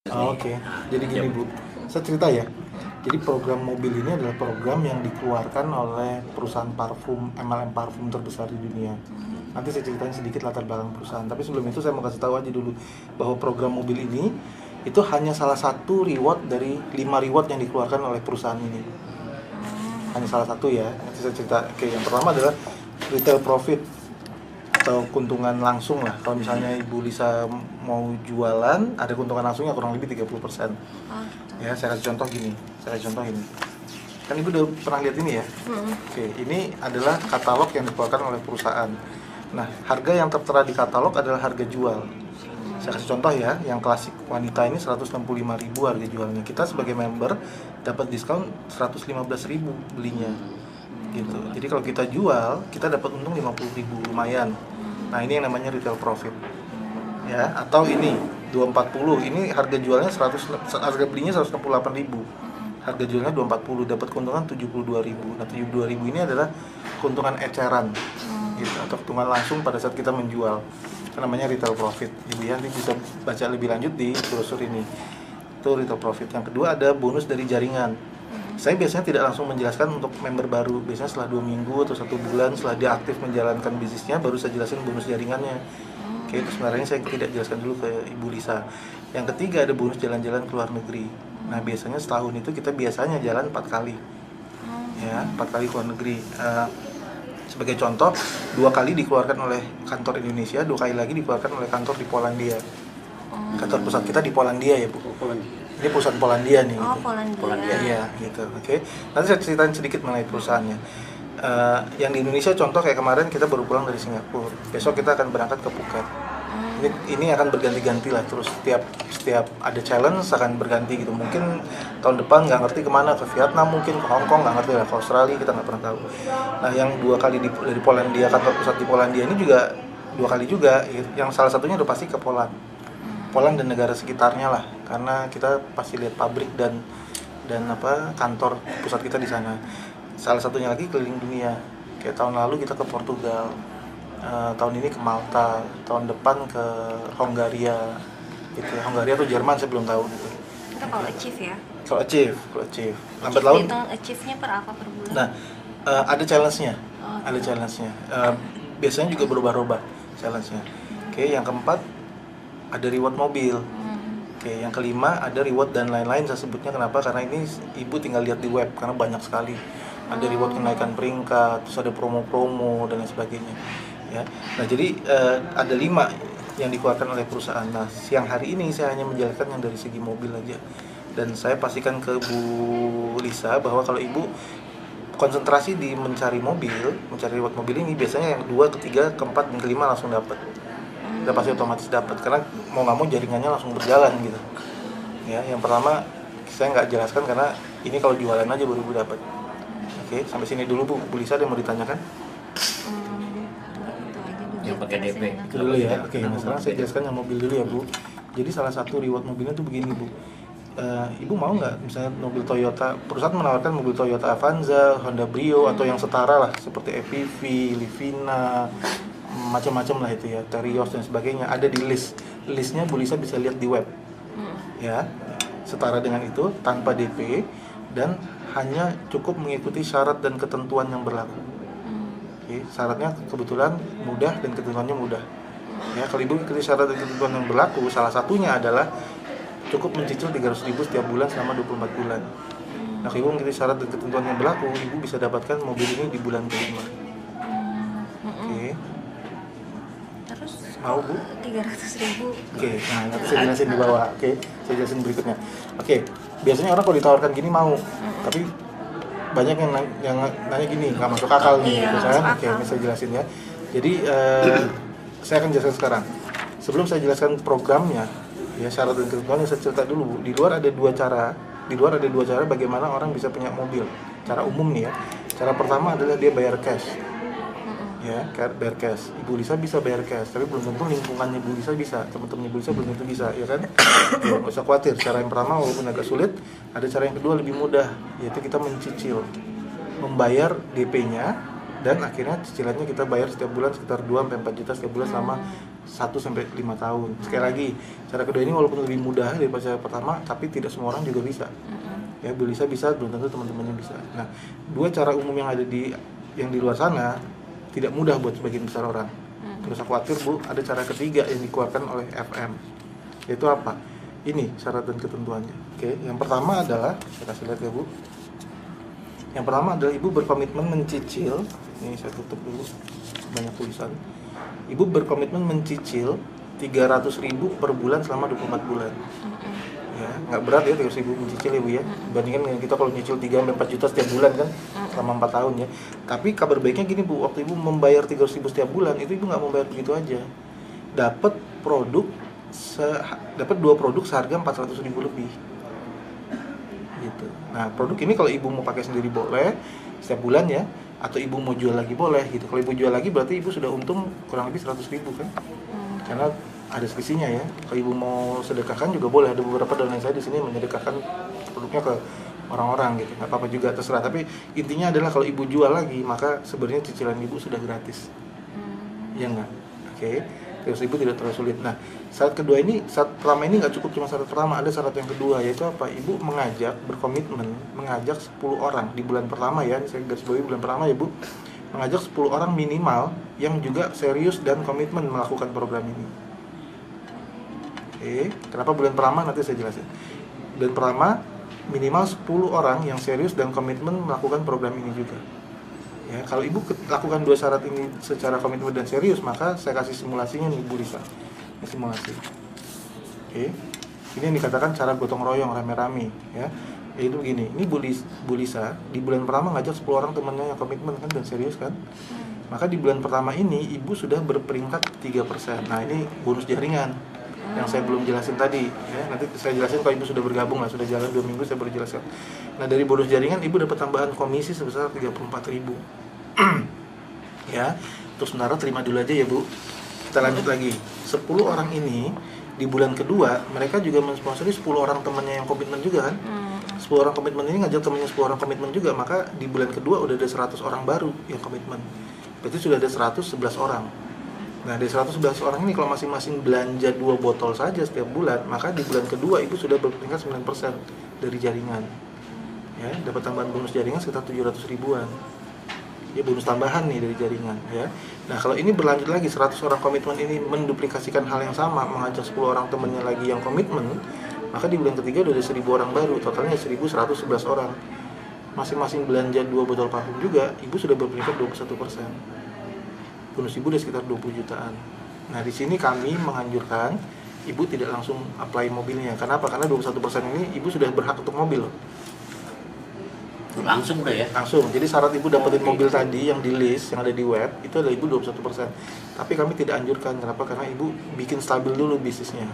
Oke. Jadi gini Bu, saya cerita ya. Jadi program mobil ini adalah program yang dikeluarkan oleh perusahaan parfum, MLM parfum terbesar di dunia. Nanti saya ceritain sedikit latar belakang perusahaan. Tapi sebelum itu saya mau kasih tahu aja dulu bahwa program mobil ini itu hanya salah satu reward dari 5 reward yang dikeluarkan oleh perusahaan ini. Hanya salah satu ya. Nanti saya cerita. Oke, yang pertama adalah retail profit atau keuntungan langsung lah. Kalau misalnya Ibu Lisa mau jualan, ada keuntungan langsungnya kurang lebih 30%. Ya, saya kasih contoh gini. Kan Ibu udah pernah lihat ini ya? Oke, ini adalah katalog yang dikeluarkan oleh perusahaan. Nah, harga yang tertera di katalog adalah harga jual. Saya kasih contoh ya, yang klasik wanita ini 165.000 harga jualnya. Kita sebagai member dapat diskon 115.000 belinya. Gitu. Jadi kalau kita jual, kita dapat untung 50.000, lumayan. Nah, ini yang namanya retail profit. Ya, atau ini 240. Ini harga jualnya harga belinya 168.000. Harga jualnya 240, dapat keuntungan 72.000. Nah, 72.000 ini adalah keuntungan eceran. Gitu, atau keuntungan langsung pada saat kita menjual. Itu namanya retail profit. Jadi nanti bisa baca lebih lanjut di brosur ini. Itu retail profit. Yang kedua ada bonus dari jaringan. Saya biasanya tidak langsung menjelaskan untuk member baru. Biasanya setelah 2 minggu atau 1 bulan setelah dia aktif menjalankan bisnisnya, baru saya jelasin bonus jaringannya. Oke, itu sebenarnya saya tidak jelaskan dulu ke Ibu Lisa. Yang ketiga ada bonus jalan-jalan ke luar negeri. Nah, biasanya setahun itu kita biasanya jalan 4 kali. Ya, 4 kali ke luar negeri. Sebagai contoh, 2 kali dikeluarkan oleh kantor Indonesia, 2 kali lagi dikeluarkan oleh kantor di Polandia. Kantor pusat kita di Polandia ya Bu. Ini perusahaan Polandia nih. Oh, gitu. Polandia. Iya, gitu. Oke. Nanti saya ceritain sedikit mengenai perusahaannya. Yang di Indonesia contoh kayak kemarin kita baru pulang dari Singapura. Besok kita akan berangkat ke Phuket. Ini akan berganti-ganti lah, terus setiap ada challenge akan berganti gitu. Mungkin tahun depan nggak ngerti kemana, ke Vietnam mungkin, ke Hong Kong nggak ngerti lah, ke Australia kita nggak pernah tahu. Nah, yang 2 kali dari Polandia, kantor pusat di Polandia ini juga 2 kali juga. Yang salah satunya udah pasti ke Poland dan negara sekitarnya lah, karena kita pasti lihat pabrik dan kantor pusat kita di sana. Salah satunya lagi keliling dunia, kayak tahun lalu kita ke Portugal, tahun ini ke Malta, tahun depan ke Hongaria gitu ya. Hongaria atau Jerman saya belum tahu gitu. Itu kalau achieve ya? Kalau achieve lambat laun. Dihitung achieve-nya per apa per bulan? Nah, ada challenge-nya. Ada challenge-nya. Biasanya juga berubah-ubah challenge-nya. Oke, yang keempat ada reward mobil. Oke, yang kelima ada reward dan lain-lain, saya sebutnya kenapa? Karena ini Ibu tinggal lihat di web, karena banyak sekali. Ada reward kenaikan peringkat, terus ada promo-promo dan lain sebagainya. Ya. Nah, jadi ada 5 yang dikeluarkan oleh perusahaan. Nah, siang hari ini saya hanya menjelaskan yang dari segi mobil aja. Dan saya pastikan ke Bu Lisa bahwa kalau Ibu konsentrasi di mencari reward mobil ini, biasanya yang 2, ketiga, keempat, dan kelima langsung dapat. Udah pasti otomatis dapat, karena mau nggak mau jaringannya langsung berjalan gitu. Ya, yang pertama saya nggak jelaskan karena ini kalau jualan aja baru Ibu dapat. Oke, sampai sini dulu Bu Lisa, ada yang mau ditanyakan? Yang pakai DP. Itu dulu ya. Oke, nah sekarang saya jelaskan yang mobil dulu ya Bu. Jadi salah satu reward mobilnya tuh begini Bu. Ibu mau nggak misalnya mobil Toyota, perusahaan menawarkan mobil Toyota Avanza, Honda Brio atau yang setara lah seperti EPV, Livina, macam-macam lah itu ya, Terios dan sebagainya, ada di listnya Bu Lisa bisa lihat di web. Ya, setara dengan itu tanpa DP dan hanya cukup mengikuti syarat dan ketentuan yang berlaku. Oke, syaratnya kebetulan mudah dan ketentuannya mudah. Ya, kalau Ibu mengikuti syarat dan ketentuan yang berlaku, salah satunya adalah cukup mencicil 300.000 setiap bulan selama 24 bulan. Nah, kalau Ibu mengikuti syarat dan ketentuan yang berlaku, Ibu bisa dapatkan mobil ini di bulan kelima. Oke. Terus Mau Bu? 300.000. Oke, nah nanti saya jelasin di bawah. Oke, saya jelasin berikutnya. Oke, biasanya orang kalau ditawarkan gini mau, tapi banyak yang nanya gini, nggak masuk akal nih, Iya, gitu nggak kan? masuk Oke, akal. ini saya jelasin ya. Jadi saya akan jelaskan sekarang. Sebelum saya jelaskan programnya, ya syarat dan ketentuannya, saya cerita dulu. Di luar ada 2 cara. Di luar ada 2 cara bagaimana orang bisa punya mobil. Cara umum nih ya. Cara pertama adalah dia bayar cash. Ya, bayar cash. Ibu Lisa bisa bayar cash, tapi belum tentu lingkungannya Ibu Lisa bisa, teman-teman Ibu Lisa belum tentu bisa, ya kan? Ya, nggak usah khawatir. Cara yang pertama walaupun agak sulit, ada cara yang kedua lebih mudah, yaitu kita mencicil, membayar DP-nya dan akhirnya cicilannya kita bayar setiap bulan sekitar 2-4 juta setiap bulan selama 1-5 tahun. Sekali lagi, cara kedua ini walaupun lebih mudah daripada cara pertama, tapi tidak semua orang juga bisa. Ya, bisa belum tentu teman-temannya bisa. Nah, dua cara umum yang ada yang di luar sana tidak mudah buat sebagian besar orang. Terus aku khawatir Bu, ada cara ketiga yang dikeluarkan oleh FM. Yaitu apa? Ini syarat dan ketentuannya. Oke, yang pertama adalah saya kasih lihat ya Bu. Yang pertama adalah Ibu berkomitmen mencicil. Ini saya tutup dulu, banyak tulisan. Ibu berkomitmen mencicil 300.000 per bulan selama 24 bulan. Ya, nggak berat ya 300.000 mencicil ya Bu ya. Bandingkan dengan kita kalau nyicil 3-4 juta setiap bulan kan selama 4 tahun ya. Tapi kabar baiknya gini Bu, waktu Ibu membayar 300.000 setiap bulan, itu Ibu nggak membayar begitu aja. Dapat dapat 2 produk seharga 400.000 lebih. Gitu. Nah, produk ini kalau Ibu mau pakai sendiri boleh setiap bulan ya, atau Ibu mau jual lagi boleh gitu. Kalau Ibu jual lagi berarti Ibu sudah untung kurang lebih 100.000 kan. Karena ada selisihnya ya. Kalau Ibu mau sedekahkan juga boleh. Ada beberapa donatur saya di sini menyedekahkan produknya ke orang-orang gitu. Nggak apa-apa juga, terserah. Tapi intinya adalah kalau Ibu jual lagi, maka sebenarnya cicilan Ibu sudah gratis. Ya enggak? Oke. Terus Ibu tidak terlalu sulit. Nah, syarat kedua ini, syarat pertama ini nggak cukup cuma syarat pertama, ada syarat yang kedua, yaitu apa? Ibu berkomitmen mengajak 10 orang di bulan pertama ya, saya garis bawahi bulan pertama ya Bu, mengajak 10 orang minimal yang juga serius dan komitmen melakukan program ini. Oke, kenapa bulan pertama nanti saya jelasin. Bulan pertama minimal 10 orang yang serius dan komitmen melakukan program ini juga. Ya, kalau Ibu lakukan 2 syarat ini secara komitmen dan serius, maka saya kasih simulasinya nih Bu Lisa. Ini simulasi. Oke. Ini yang dikatakan cara gotong royong rame-rame ya. Yaitu begini, ini Bu Lisa di bulan pertama ngajak 10 orang temannya yang komitmen kan dan serius kan. Maka di bulan pertama ini Ibu sudah berperingkat 3%. Nah, ini bonus jaringan yang saya belum jelasin tadi ya. Nanti saya jelasin kalau Ibu sudah bergabung lah, sudah jalan 2 minggu saya baru jelaskan. Nah, dari bonus jaringan Ibu dapat tambahan komisi sebesar 34.000. Ya. Terus sementara terima dulu aja ya Bu. Kita lanjut lagi. 10 orang ini di bulan kedua mereka juga mensponsori 10 orang temannya yang komitmen juga kan. 10 orang komitmen ini ngajak temannya 10 orang komitmen juga, maka di bulan kedua udah ada 100 orang baru yang komitmen. Berarti sudah ada 111 orang. Nah, dari 111 orang ini kalau masing-masing belanja 2 botol saja setiap bulan, maka di bulan kedua Ibu sudah berperingkat 9% dari jaringan. Ya, dapat tambahan bonus jaringan sekitar 700 ribuan. Ya, bonus tambahan nih dari jaringan ya. Nah, kalau ini berlanjut lagi 100 orang komitmen ini menduplikasikan hal yang sama, mengajak 10 orang temannya lagi yang komitmen, maka di bulan ketiga udah ada 1000 orang baru, totalnya 1111 orang. Masing-masing belanja 2 botol parfum juga, Ibu sudah berperingkat 21%. Bonus Ibu udah sekitar 20 jutaan. Nah, di sini kami menganjurkan Ibu tidak langsung apply mobilnya. Kenapa? Karena 21% ini Ibu sudah berhak untuk mobil. Langsung udah ya? Langsung. Jadi syarat Ibu dapetin mobil tadi yang di list, yang ada di web, itu adalah Ibu 21%. Tapi kami tidak anjurkan. Kenapa? Karena Ibu bikin stabil dulu bisnisnya.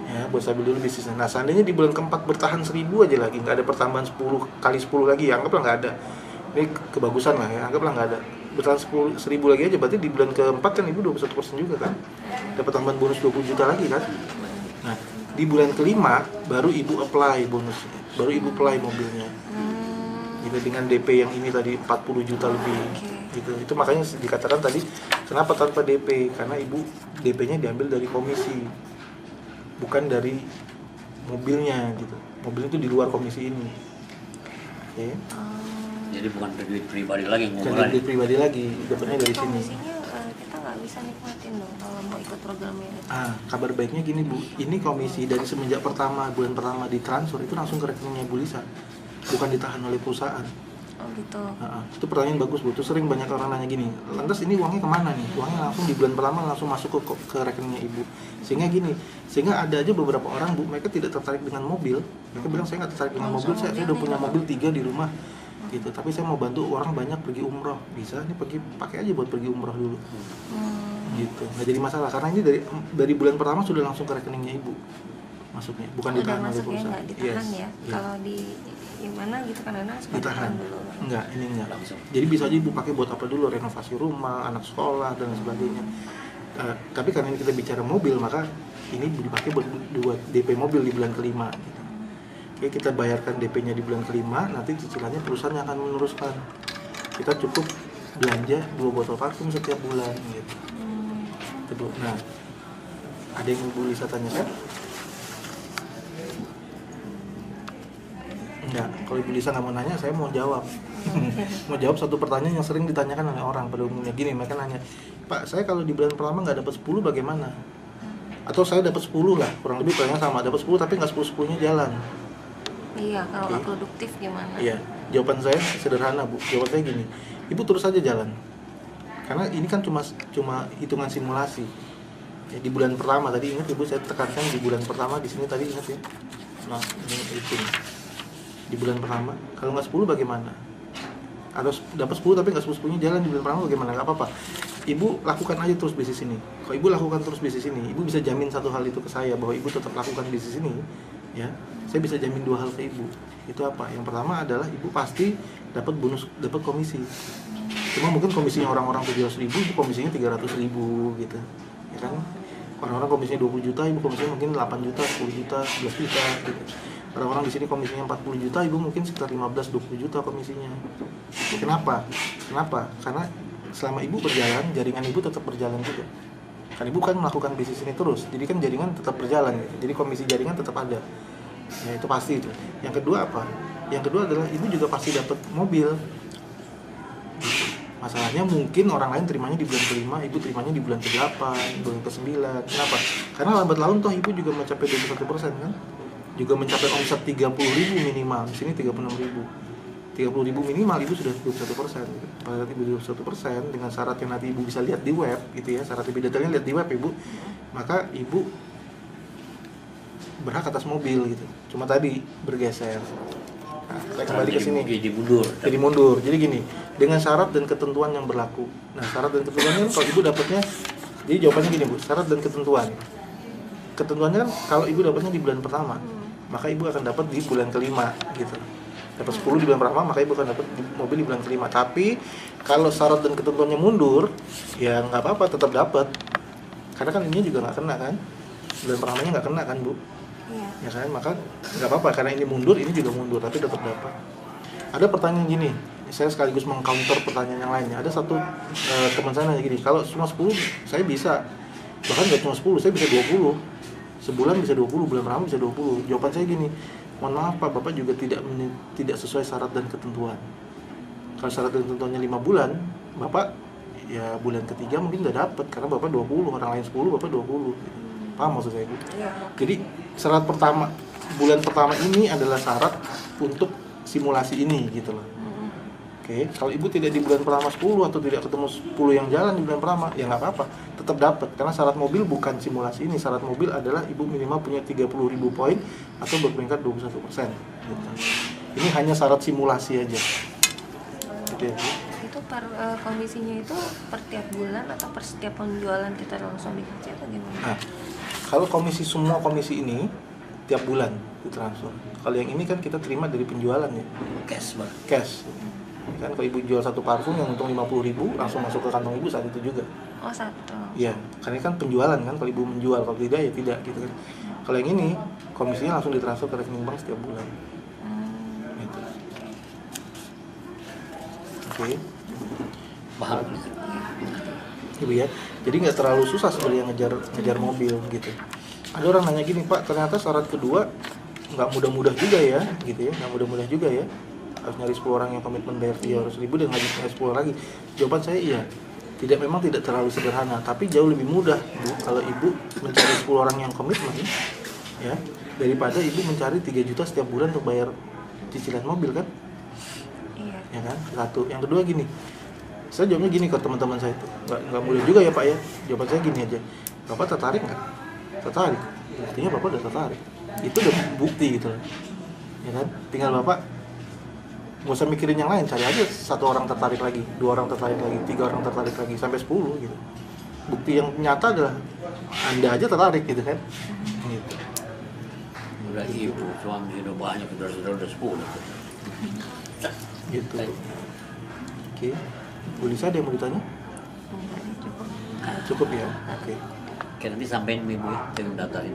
Ya, buat stabil dulu bisnisnya. Nah, seandainya di bulan keempat bertahan 1000 aja lagi, nggak ada pertambahan 10 kali 10 lagi, ya anggaplah nggak ada. Ini kebagusan lah ya, anggaplah nggak ada. Bertahan 1000 lagi aja, berarti di bulan keempat kan Ibu 21% juga kan. Dapat tambahan bonus 20 juta lagi kan. Nah, di bulan kelima baru Ibu apply bonusnya. Baru Ibu apply mobilnya. Gitu, dengan DP yang ini tadi 40 juta lebih gitu. Itu makanya dikatakan tadi kenapa tanpa DP, karena Ibu DP-nya diambil dari komisi, bukan dari mobilnya gitu. Mobil itu di luar komisi ini. Oke. Jadi bukan duit pribadi lagi Jadi ngumpulan. duit pribadi lagi, dapatnya dari sini. Komisinya kita nggak bisa nikmatin dong kalau mau ikut programnya itu. Kabar baiknya gini Bu, ini komisi dari semenjak bulan pertama ditransfer itu langsung ke rekeningnya Bu Lisa, bukan ditahan oleh perusahaan. Oh gitu. Itu pertanyaan bagus Bu, itu sering banyak orang nanya gini, lantas ini uangnya kemana nih? Uangnya langsung di bulan pertama langsung masuk ke rekeningnya Ibu. Sehingga ada aja beberapa orang Bu, mereka tidak tertarik dengan mobil. Mereka bilang saya nggak tertarik dengan mobil, saya udah punya mobil 3 di rumah gitu, tapi saya mau bantu orang banyak pergi umroh. Bisa, ini pakai aja buat pergi umroh dulu. Gitu, nggak jadi masalah karena ini dari bulan pertama sudah langsung ke rekeningnya Ibu masuknya, bukan Udah ditahan oleh masuk ya, perusahaan. nggak ditahan ya. Yes. Kalau di gimana gitu kan suka Ditahan. ditahan dulu. Enggak, ini enggak. Langsung. Jadi bisa aja Ibu pakai buat apa dulu, renovasi rumah, anak sekolah dan sebagainya. Tapi karena ini kita bicara mobil, maka ini dipakai buat DP mobil di bulan kelima gitu. Oke, kita bayarkan DP-nya di bulan kelima, nanti cicilannya perusahaan yang akan meneruskan. Kita cukup belanja 2 botol parfum setiap bulan gitu. Itu Bu. Nah, ada yang Ibu Lisa tanyakan? Enggak, kalau Ibu Lisa nggak mau nanya, saya mau jawab. Mau jawab satu pertanyaan yang sering ditanyakan oleh orang pada umumnya. Gini, mereka nanya, Pak, saya kalau di bulan pertama nggak dapat 10 bagaimana? Atau saya dapat 10 lah, kurang lebih pertanyaan sama, dapat 10 tapi nggak 10-10-nya jalan. Iya, kalau nggak Oke. produktif gimana? Iya, jawaban saya sederhana Bu. Jawaban saya gini, Ibu terus saja jalan. Karena ini kan cuma hitungan simulasi. Ya, di bulan pertama tadi ingat Ibu saya tekankan di bulan pertama di sini tadi ingat ya. Nah, ini hitung. Di bulan pertama, kalau nggak 10 bagaimana? Atau dapat 10 tapi nggak 10-10-nya jalan di bulan pertama bagaimana? Nggak apa-apa. Ibu lakukan aja terus bisnis ini. Kalau Ibu lakukan terus bisnis ini, Ibu bisa jamin satu hal itu ke saya bahwa Ibu tetap lakukan bisnis ini, ya. Saya bisa jamin 2 hal ke Ibu. Itu apa? Yang pertama adalah Ibu pasti dapat bonus, dapat komisi. Cuma mungkin komisinya orang-orang 700.000, Ibu komisinya 300.000 gitu. Ya kan? Orang-orang komisinya 20 juta, Ibu komisinya mungkin 8 juta, 10 juta, 11 juta gitu. Orang-orang di sini komisinya 40 juta, Ibu mungkin sekitar 15-20 juta komisinya. Kenapa? Karena selama Ibu berjalan, jaringan Ibu tetap berjalan juga. Kan Ibu kan melakukan bisnis ini terus, jadi kan jaringan tetap berjalan gitu. Jadi komisi jaringan tetap ada. Ya itu pasti itu. Yang kedua apa? Yang kedua adalah Ibu juga pasti dapat mobil. Masalahnya mungkin orang lain terimanya di bulan ke-5, Ibu terimanya di bulan ke-8, bulan ke-9. Kenapa? Karena lambat laun toh Ibu juga mencapai 21% kan? Juga mencapai omset 30.000 minimal. Di sini 36.000. 30.000 minimal Ibu sudah 21%. Pada saat Ibu 21% dengan syarat yang nanti Ibu bisa lihat di web gitu ya, syarat lebih detailnya lihat di web Ibu. Maka Ibu berhak atas mobil gitu. Cuma tadi bergeser. Nah, saya kembali ke sini. Jadi mundur. Jadi gini, dengan syarat dan ketentuan yang berlaku. Nah, syarat dan ketentuannya kalau Ibu dapatnya, jadi jawabannya gini Bu, syarat dan ketentuan. Ketentuannya kan kalau Ibu dapatnya di bulan pertama, maka Ibu akan dapat di bulan ke-5 gitu. Dapat 10 di bulan pertama, maka Ibu akan dapat mobil di bulan ke-5. Tapi kalau syarat dan ketentuannya mundur, ya nggak apa-apa, tetap dapat. Karena kan ini juga nggak kena kan, bulan pertamanya nggak kena kan Bu. Iya. Ya kan, maka nggak apa-apa karena ini mundur, ini juga mundur, tapi tetap dapat. Ada pertanyaan gini, saya sekaligus mengcounter pertanyaan yang lainnya. Ada satu teman saya nanya gini, kalau cuma 10 saya bisa, bahkan nggak cuma 10, saya bisa 20, sebulan bisa 20, bulan pertama bisa 20. Jawaban saya gini, mohon maaf Pak, Bapak juga tidak sesuai syarat dan ketentuan. Kalau syarat dan ketentuannya 5 bulan, Bapak ya bulan ketiga mungkin nggak dapat karena Bapak 20, orang lain 10, Bapak 20. Paham maksud saya Bu? Iya. Jadi syarat pertama, bulan pertama ini adalah syarat untuk simulasi ini gitu loh. Oke, kalau Ibu tidak di bulan pertama 10 atau tidak ketemu 10 yang jalan di bulan pertama, ya nggak apa-apa, tetap dapat. Karena syarat mobil bukan simulasi ini, syarat mobil adalah Ibu minimal punya 30.000 poin atau berperingkat 21%. Gitu. Ini hanya syarat simulasi aja. Gitu ya, Bu. Itu komisinya itu per tiap bulan atau per setiap penjualan kita langsung dikasih atau gimana? Nah, kalau semua komisi ini tiap bulan ditransfer. Kalau yang ini kan kita terima dari penjualan ya, cash. Kan kalau Ibu jual satu parfum yang untung 50.000 langsung masuk ke kantong Ibu saat itu juga. Oh, satu. Iya, karena kan penjualan kan, kalau Ibu menjual, kalau tidak ya tidak gitu kan. Kalau yang ini komisinya langsung ditransfer ke rekening bank setiap bulan. Gitu. Oke. Paham. Ibu ya. Jadi nggak terlalu susah sebenarnya ngejar mobil gitu. Ada orang nanya gini, Pak, ternyata syarat kedua nggak mudah-mudah juga ya, gitu ya, nggak mudah-mudah juga ya. Harus nyari 10 orang yang komitmen bayar 300.000 dan ngaji 10 lagi. Jawaban saya iya. Memang tidak terlalu sederhana, tapi jauh lebih mudah Bu, kalau Ibu mencari 10 orang yang komitmen ya, daripada Ibu mencari 3 juta setiap bulan untuk bayar cicilan mobil kan? Iya. Ya kan? Satu. Yang kedua gini. Saya jawabnya gini ke teman-teman saya itu. Nggak mudah juga ya Pak ya. Jawaban saya gini aja. Bapak tertarik nggak? Tertarik. Buktinya Bapak udah tertarik. Itu udah bukti gitu loh. Ya kan? Tinggal Bapak nggak usah mikirin yang lain, cari aja 1 orang tertarik lagi, 2 orang tertarik lagi, 3 orang tertarik lagi, sampai 10 gitu. Bukti yang nyata adalah Anda aja tertarik gitu kan. Gitu. Udah Ibu, suami udah banyak, saudara-saudara udah 10. Gitu. Oke. Bu Lisa ada yang mau ditanya? Cukup ya? Oke. Oke, nanti sampein Ibu ya, saya daftarin.